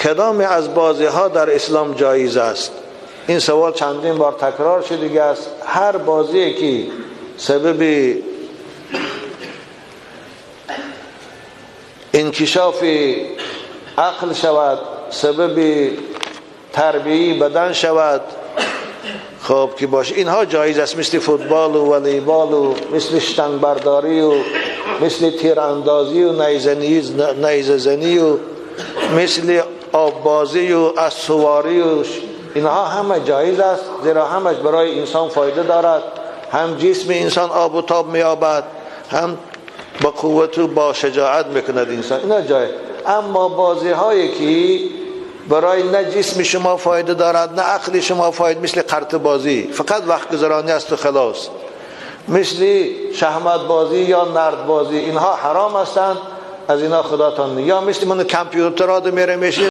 کدام از بازی ها در اسلام جایز است؟ این سوال چندین بار تکرار شده است. هر بازی که سبب انکشاف عقل شود، سبب تربیت بدن شود، خب که باشه، اینها جایز است. مثل فوتبال و والیبال و مثل شتنگ برداری و مثل تیراندازی و نیزه زنی و مثل آب بازی و اسواری و اینها همه جایز است، زیرا همش برای انسان فایده دارد. هم جسم انسان آب و تاب می‌یابد، هم با قوت و با شجاعت میکند انسان، اینا جایز. اما بازی هایی که برای نه جسم شما فایده دارد نه عقل شما فایده، مثل قرط بازی فقط وقت گذرانی است و خلاص، مثل شهمت بازی یا نرد بازی، اینها حرام هستند، از اینا خداتان. یا مثل من کامپیوترات میره میشین